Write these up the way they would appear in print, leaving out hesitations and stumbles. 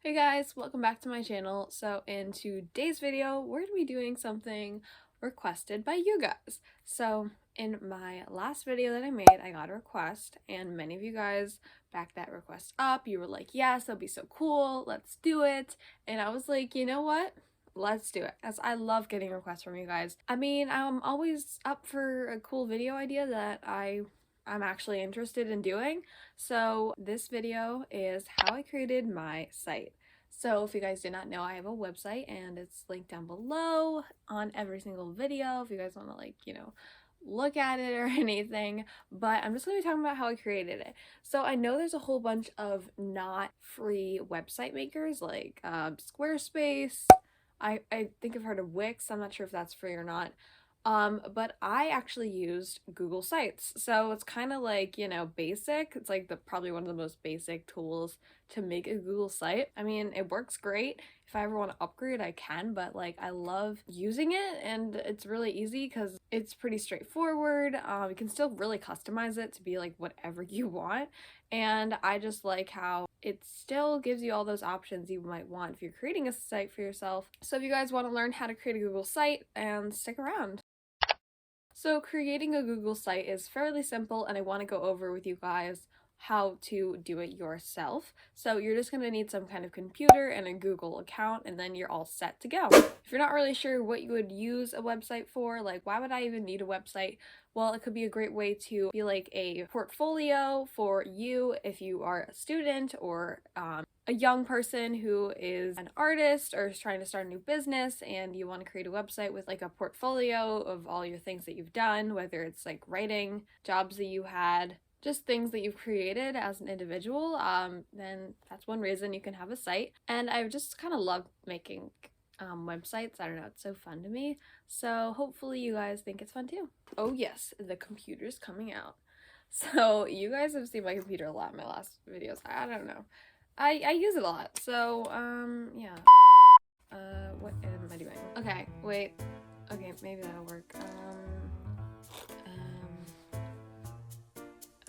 Hey guys, welcome back to my channel. So in today's video, we're going to be doing something requested by you guys. So in my last video that I made, I got a request and many of you guys backed that request up. You were like, yes, that'll be so cool. Let's do it. And I was like, you know what? Let's do it, as I love getting requests from you guys. I mean, I'm always up for a cool video idea that I'm actually interested in doing. So this video is how I created my site. So if you guys did not know, I have a website and it's linked down below on every single video if you guys want to look at it or anything, but I'm just going to be talking about how I created it. So I know there's a whole bunch of not free website makers like Squarespace. I think I've heard of Wix. I'm not sure if that's free or not. But I actually used Google Sites. So it's kind of like, basic. It's like probably one of the most basic tools to make a Google site. I mean, it works great. If I ever want to upgrade, I can, but I love using it and it's really easy because it's pretty straightforward. You can still really customize it to be like whatever you want. And I just like how it still gives you all those options you might want if you're creating a site for yourself. So if you guys want to learn how to create a Google site, and stick around. So creating a Google site is fairly simple, and I want to go over with you guys how to do it yourself. So you're just going to need some kind of computer and a Google account, and then you're all set to go. If you're not really sure what you would use a website for, like why would I even need a website? Well, it could be a great way to be like a portfolio for you if you are a student or a young person who is an artist or is trying to start a new business and you want to create a website with like a portfolio of all your things that you've done, whether it's like writing, jobs that you had, just things that you've created as an individual, then that's one reason you can have a site. And I just kind of love making websites. I don't know, it's so fun to me. So hopefully you guys think it's fun too. Oh yes, the computer's coming out. So you guys have seen my computer a lot in my last videos. I don't know. I use it a lot. So yeah. What am I doing? Okay, wait. Okay, maybe that'll work.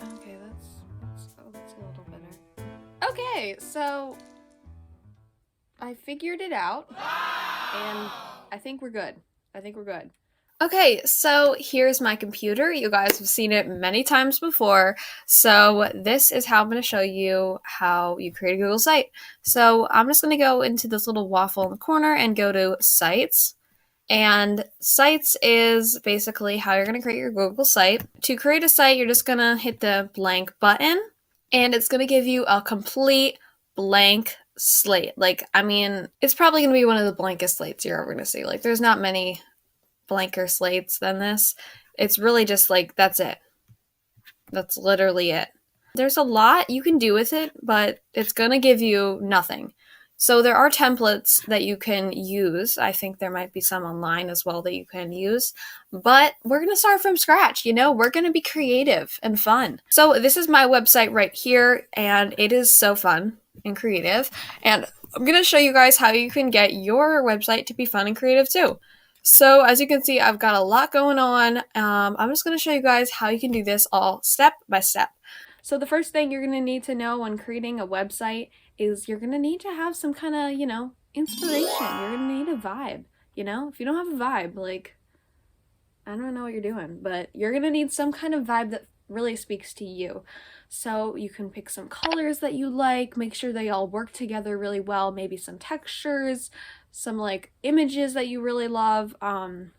Okay, that's a little better. Okay, so I figured it out, and I think we're good. Okay, so here's my computer. You guys have seen it many times before. So this is how I'm going to show you how you create a Google site. So I'm just going to go into this little waffle in the corner and go to Sites. And Sites is basically how you're going to create your Google site. To create a site, you're just going to hit the blank button, and it's going to give you a complete blank slate. It's probably going to be one of the blankest slates you're ever going to see. There's not many blanker slates than this. It's really just that's it. That's literally it. There's a lot you can do with it, but it's gonna give you nothing. So there are templates that you can use. I think there might be some online as well that you can use, but we're gonna start from scratch. We're gonna be creative and fun. So this is my website right here, and it is so fun and creative. And I'm gonna show you guys how you can get your website to be fun and creative too. So as you can see, I've got a lot going on. I'm just going to show you guys how you can do this all step by step. So the first thing you're going to need to know when creating a website is you're going to need to have some kind of, inspiration. You're going to need a vibe, If you don't have a vibe, I don't know what you're doing, but you're going to need some kind of vibe that really speaks to you. So you can pick some colors that you like, make sure they all work together really well, maybe some textures, some images that you really love, and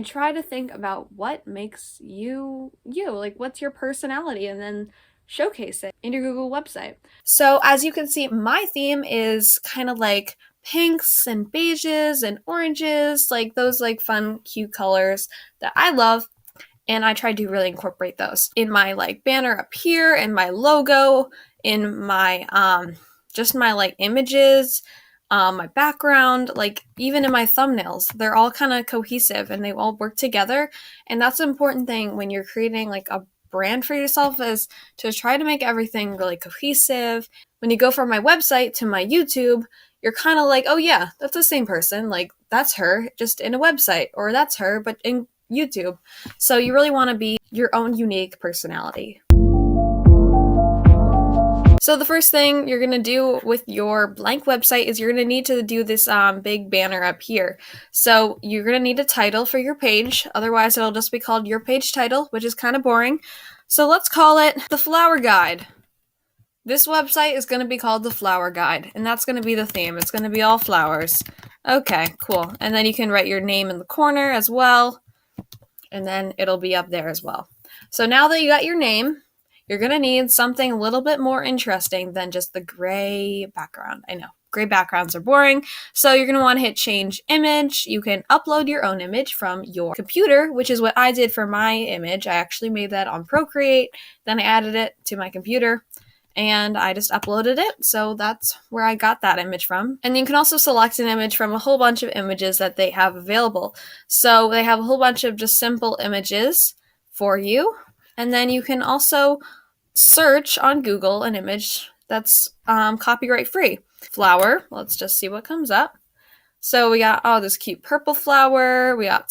try to think about what makes you, what's your personality, and then showcase it in your Google website. So as you can see, my theme is kind of pinks and beiges and oranges, those fun, cute colors that I love. And I tried to really incorporate those in my banner up here, in my logo, in my just my images, my background, even in my thumbnails. They're all kind of cohesive and they all work together. And that's an important thing when you're creating a brand for yourself, is to try to make everything really cohesive. When you go from my website to my YouTube, you're kind of oh yeah, that's the same person. That's her just in a website, or that's her but in YouTube. So you really want to be your own unique personality. So the first thing you're going to do with your blank website is you're going to need to do this big banner up here. So you're going to need a title for your page. Otherwise, it'll just be called your page title, which is kind of boring. So let's call it the Flower Guide. This website is going to be called the Flower Guide, and that's going to be the theme. It's going to be all flowers. Okay, cool. And then you can write your name in the corner as well, and then it'll be up there as well. So now that you got your name, you're going to need something a little bit more interesting than just the gray background. I know, gray backgrounds are boring. So you're going to want to hit change image. You can upload your own image from your computer, which is what I did for my image. I actually made that on Procreate. Then I added it to my computer and I just uploaded it. So that's where I got that image from. And you can also select an image from a whole bunch of images that they have available. So they have a whole bunch of just simple images for you. And then you can also search on Google an image that's copyright free. Flower, let's just see what comes up. So we got, this cute purple flower. We got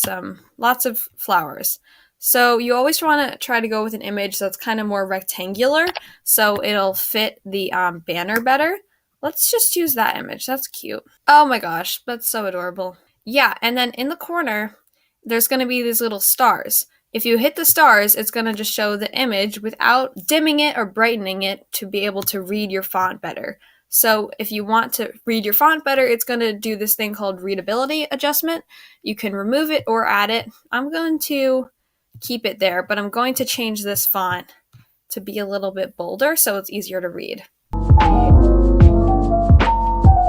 lots of flowers. So you always want to try to go with an image that's kind of more rectangular so it'll fit the banner better. Let's just use that image. That's cute. Oh my gosh, that's so adorable. Yeah, and then in the corner, there's going to be these little stars. If you hit the stars, it's going to just show the image without dimming it or brightening it to be able to read your font better. So if you want to read your font better, it's going to do this thing called readability adjustment. You can remove it or add it. I'm going to keep it there, but I'm going to change this font to be a little bit bolder so it's easier to read.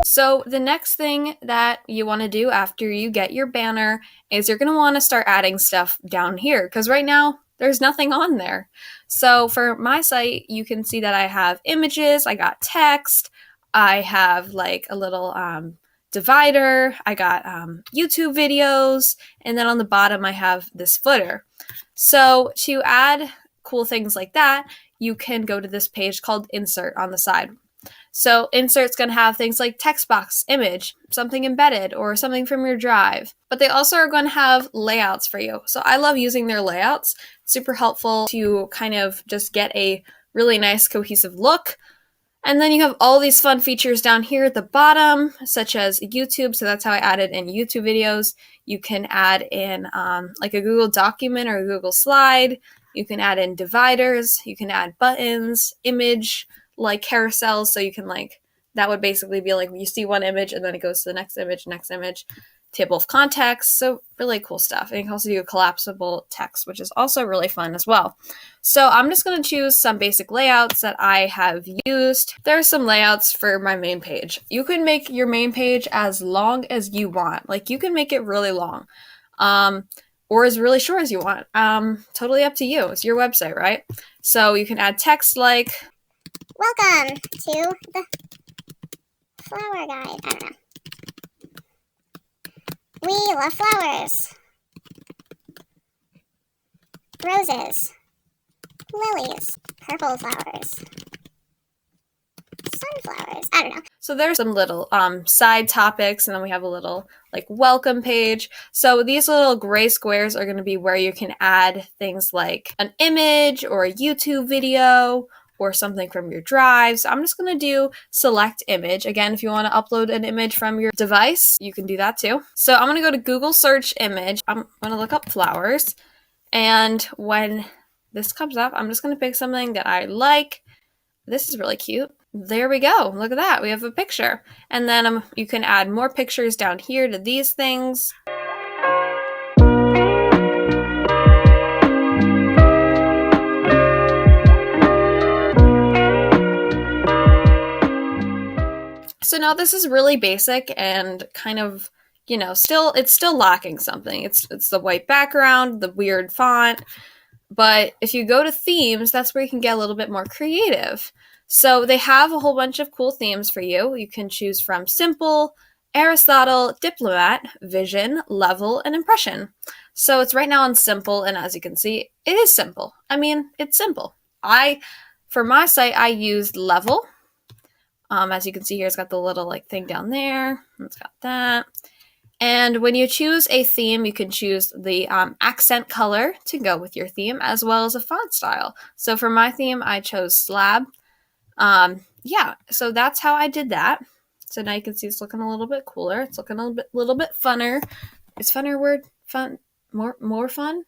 So the next thing that you want to do after you get your banner is you're going to want to start adding stuff down here because right now there's nothing on there. So for my site, you can see that I have images, I got text, I have like a little divider, I got YouTube videos, and then on the bottom I have this footer. So to add cool things like that, you can go to this page called Insert on the side. So Insert's going to have things like text box, image, something embedded, or something from your drive. But they also are going to have layouts for you. So I love using their layouts. It's super helpful to kind of just get a really nice cohesive look. And then you have all these fun features down here at the bottom, such as YouTube. So that's how I added in YouTube videos. You can add in like a Google document or a Google slide. You can add in dividers. You can add buttons, image, like carousels, so you can that would basically be like you see one image and then it goes to the next image, table of contents. So really cool stuff. And you can also do a collapsible text, which is also really fun as well. So I'm just going to choose some basic layouts that I have used. There are some layouts for my main page. You can make your main page as long as you want. Like you can make it really long. Or as really short as you want. Totally up to you. It's your website, right? So you can add text like, welcome to the Flower Guide. I don't know. We love flowers. Roses. Lilies. Purple flowers. Sunflowers. I don't know. So there's some little side topics, and then we have a little welcome page. So these little gray squares are going to be where you can add things like an image or a YouTube video or something from your drive. So I'm just going to do select image. Again, if you want to upload an image from your device, you can do that too. So I'm going to go to Google search image. I'm going to look up flowers. And when this comes up, I'm just going to pick something that I like. This is really cute. There we go. Look at that. We have a picture. And then you can add more pictures down here to these things. So now this is really basic and kind of, it's still lacking something. It's the white background, the weird font. But if you go to themes, that's where you can get a little bit more creative. So they have a whole bunch of cool themes for you. You can choose from Simple, Aristotle, Diplomat, Vision, Level, and Impression. So it's right now on Simple, and as you can see, it is simple. I mean, it's simple. For my site, I used Level. As you can see here, it's got the little thing down there. It's got that. And when you choose a theme, you can choose the accent color to go with your theme, as well as a font style. So for my theme, I chose Slab. Yeah, so that's how I did that. So now you can see it's looking a little bit cooler. It's looking a little bit funner. Is funner word fun? More fun?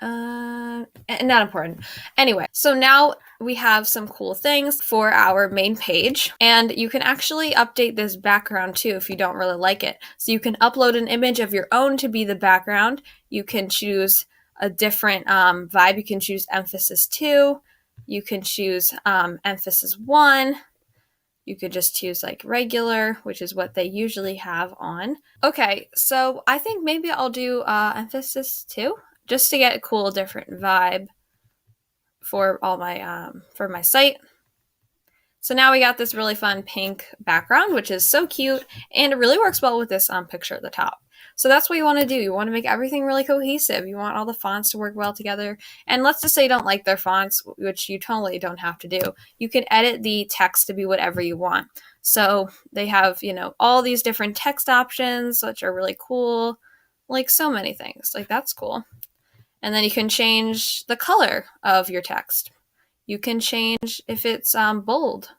Not important. Anyway, so now we have some cool things for our main page, and you can actually update this background too if you don't really like it. So you can upload an image of your own to be the background. You can choose a different vibe. You can choose emphasis 2. You can choose emphasis 1. You could just choose like regular, which is what they usually have on. Okay, so I think maybe I'll do emphasis 2 just to get a cool different vibe for all my for my site. So now we got this really fun pink background, which is so cute, and it really works well with this picture at the top. So that's what you want to do. You want to make everything really cohesive. You want all the fonts to work well together. And let's just say you don't like their fonts, which you totally don't have to do. You can edit the text to be whatever you want. So they have, all these different text options, which are really cool. Like so many things. Like that's cool. And then you can change the color of your text. You can change if it's bold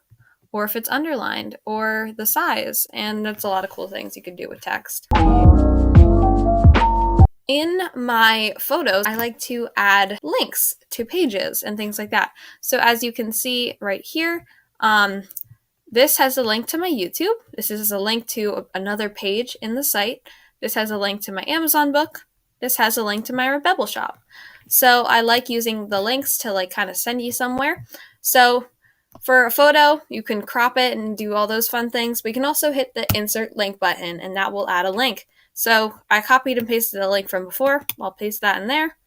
or if it's underlined or the size. And that's a lot of cool things you can do with text. In my photos, I like to add links to pages and things like that. So as you can see right here, this has a link to my YouTube. This is a link to another page in the site. This has a link to my Amazon book. This has a link to my Redbubble shop. So I like using the links to kind of send you somewhere. So for a photo, you can crop it and do all those fun things. We can also hit the insert link button and that will add a link. So I copied and pasted the link from before. I'll paste that in there.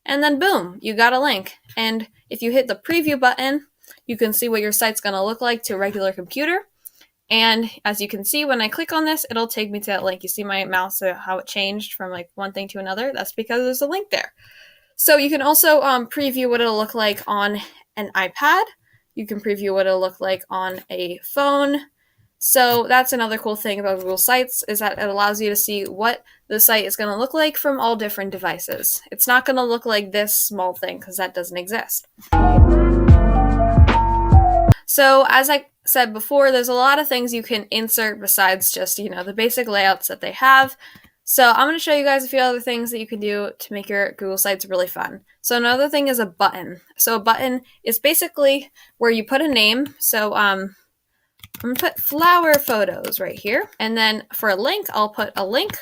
And then boom, you got a link. And if you hit the preview button, you can see what your site's going to look like to a regular computer. And as you can see, when I click on this, it'll take me to that link. You see my mouse, how it changed from one thing to another? That's because there's a link there. So you can also preview what it'll look like on an iPad. You can preview what it'll look like on a phone. So that's another cool thing about Google Sites is that it allows you to see what the site is going to look like from all different devices. It's not going to look like this small thing because that doesn't exist. So as I said before, there's a lot of things you can insert besides just, the basic layouts that they have. So I'm going to show you guys a few other things that you can do to make your Google Sites really fun. So another thing is a button. So a button is basically where you put a name. So I'm going to put flower photos right here. And then for a link, I'll put a link,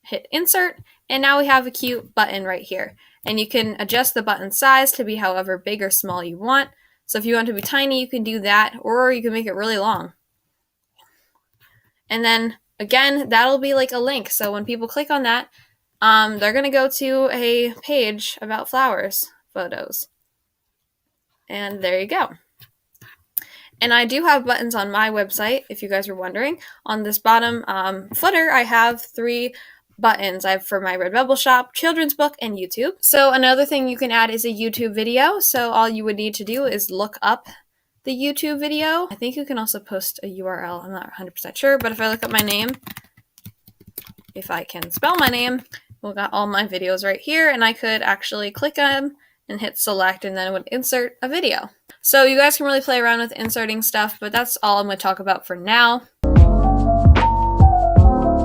hit insert, and now we have a cute button right here. And you can adjust the button size to be however big or small you want. So if you want it to be tiny, you can do that, or you can make it really long. And then again, that'll be like a link. So when people click on that, they're going to go to a page about flowers photos. And there you go. And I do have buttons on my website, if you guys were wondering. On this bottom footer, I have 3 buttons. I have for my Redbubble shop, children's book, and YouTube. So another thing you can add is a YouTube video. So all you would need to do is look up the YouTube video. I think you can also post a URL. I'm not 100% sure, but if I look up my name, if I can spell my name, we've got all my videos right here, and I could actually click on them and hit select, and then it would insert a video. So you guys can really play around with inserting stuff, but that's all I'm going to talk about for now.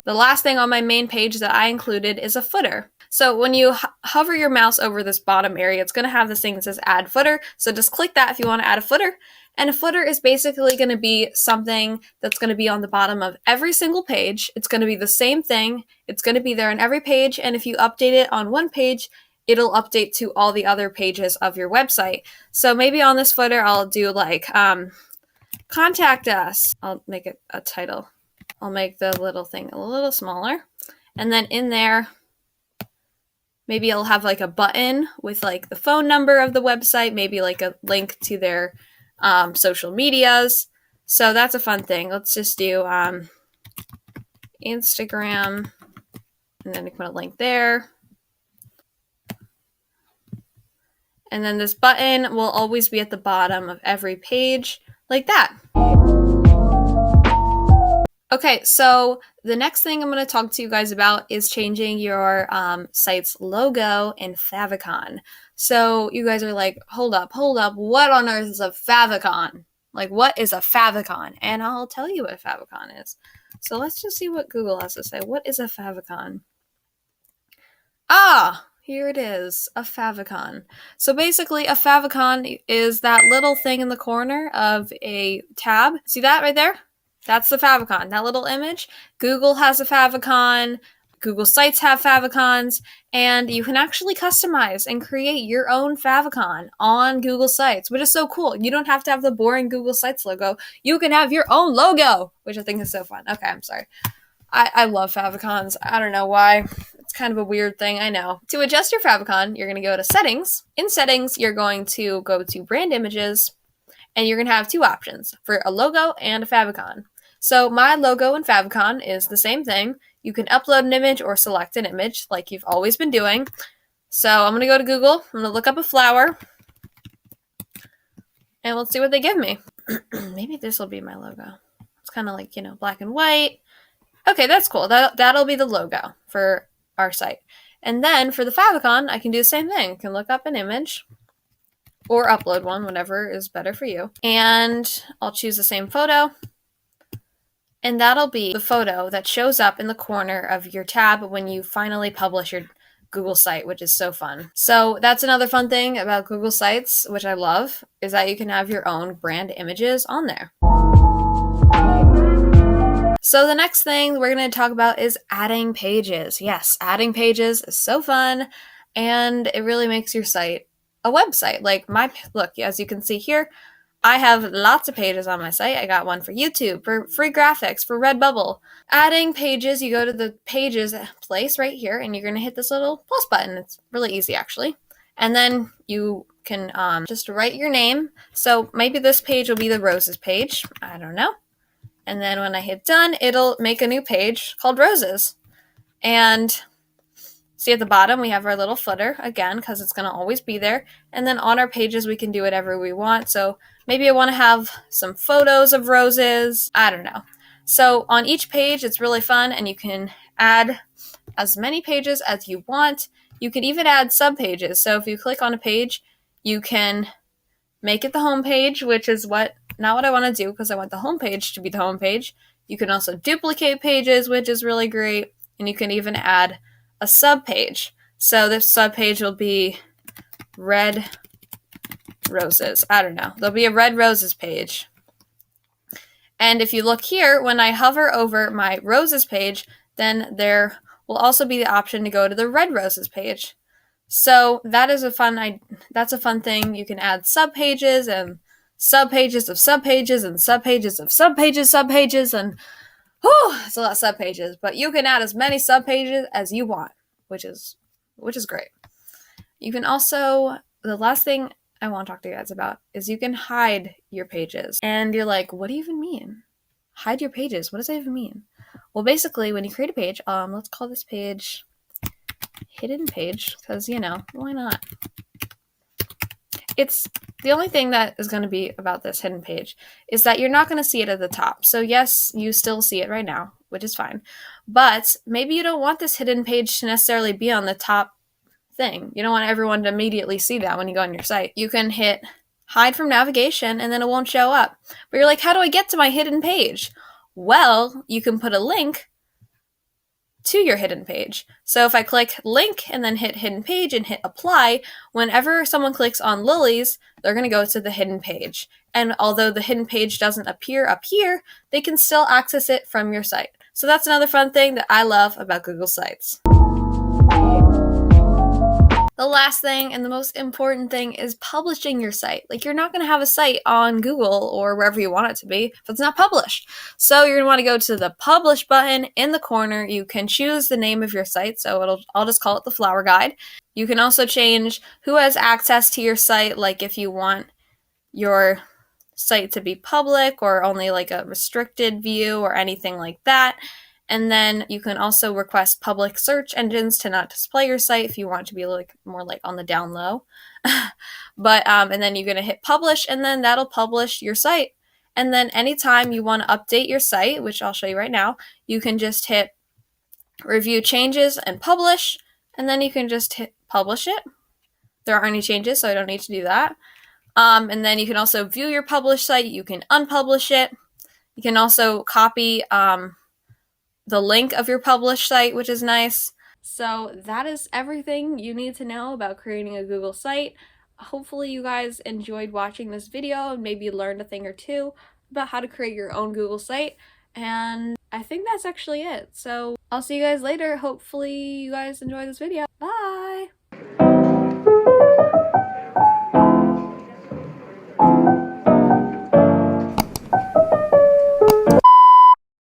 The last thing on my main page that I included is a footer. So when you hover your mouse over this bottom area, it's going to have this thing that says add footer. So just click that if you want to add a footer. And a footer is basically going to be something that's going to be on the bottom of every single page. It's going to be the same thing. It's going to be there on every page. And if you update it on one page, it'll update to all the other pages of your website. So maybe on this footer, I'll do contact us. I'll make it a title. I'll make the little thing a little smaller. And then in there, maybe I'll have a button with the phone number of the website, maybe a link to their social medias. So that's a fun thing. Let's just do Instagram, and then I put a link there. And then this button will always be at the bottom of every page like that. Okay, so the next thing I'm going to talk to you guys about is changing your site's logo in Favicon. So you guys are like, hold up, what on earth is a Favicon? Like, what is a Favicon? And I'll tell you what a Favicon is. So let's just see what Google has to say. What is a Favicon? Ah, here it is, a favicon. So basically, a favicon is that little thing in the corner of a tab. See that right there? That's the favicon, that little image. Google has a favicon, Google Sites have favicons, and you can actually customize and create your own favicon on Google Sites, which is so cool. You don't have to have the boring Google Sites logo. You can have your own logo, which I think is so fun. Okay, I'm sorry. I love favicons. I don't know why. It's kind of a weird thing, I know. To adjust your favicon, you're going to go to Settings. In Settings, you're going to go to Brand Images, and you're going to have two options for a logo and a favicon. So my logo and favicon is the same thing. You can upload an image or select an image like you've always been doing. So I'm going to go to Google. I'm going to look up a flower, and let's see what they give me. Maybe this will be my logo. It's kind of like, black and white. Okay, that's cool. That'll be the logo for our site. And then for the favicon, I can do the same thing. I can look up an image or upload one, whatever is better for you. And I'll choose the same photo. And that'll be the photo that shows up in the corner of your tab when you finally publish your Google site, which is so fun. So that's another fun thing about Google Sites, which I love, is that you can have your own brand images on there. So the next thing we're going to talk about is adding pages. Yes, adding pages is so fun, and it really makes your site a website. Like look, as you can see here, I have lots of pages on my site. I got one for YouTube, for free graphics, for Redbubble. Adding pages, you go to the pages place right here, and you're going to hit this little plus button. It's really easy, actually. And then you can just write your name. So maybe this page will be the roses page. I don't know. And then when I hit done, it'll make a new page called Roses. And see at the bottom, we have our little footer, again, because it's going to always be there. And then on our pages, we can do whatever we want. So maybe I want to have some photos of roses. I don't know. So on each page, it's really fun, and you can add as many pages as you want. You can even add subpages. So if you click on a page, you can make it the home page, which is not what I want to do, because I want the home page to be the home page. You can also duplicate pages, which is really great. And you can even add a subpage. So this subpage will be red roses. I don't know. There'll be a red roses page. And if you look here, when I hover over my roses page, then there will also be the option to go to the red roses page. So that's a fun thing. You can add subpages and subpages of subpages and subpages of subpages, and it's a lot of subpages, but you can add as many subpages as you want, which is great. You can also, the last thing I want to talk to you guys about is you can hide your pages. And you're like, what do you even mean? Hide your pages? What does that even mean? Well, basically, when you create a page, let's call this page hidden page, because, why not? It's the only thing that is going to be about this hidden page is that you're not going to see it at the top. So yes, you still see it right now, which is fine. But maybe you don't want this hidden page to necessarily be on the top thing. You don't want everyone to immediately see that when you go on your site. You can hit hide from navigation, and then it won't show up. But you're like, how do I get to my hidden page? Well, you can put a link to your hidden page. So if I click link and then hit hidden page and hit apply, whenever someone clicks on lilies, they're going to go to the hidden page. And although the hidden page doesn't appear up here, they can still access it from your site. So that's another fun thing that I love about Google Sites. The last thing and the most important thing is publishing your site. Like, you're not going to have a site on Google or wherever you want it to be if it's not published. So you're going to want to go to the publish button in the corner. You can choose the name of your site. So I'll just call it the Flower Guide. You can also change who has access to your site, like if you want your site to be public or only like a restricted view or anything like that. And then you can also request public search engines to not display your site if you want to be more on the down low. And then you're going to hit publish, and then that'll publish your site. And then anytime you want to update your site, which I'll show you right now, you can just hit review changes and publish, and then you can just hit publish it. There aren't any changes, so I don't need to do that. And then you can also view your published site. You can unpublish it. You can also copy the link of your published site, which is nice. So that is everything you need to know about creating a Google site. Hopefully you guys enjoyed watching this video and maybe learned a thing or two about how to create your own Google site. And I think that's actually it. So I'll see you guys later. Hopefully you guys enjoy this video. Bye!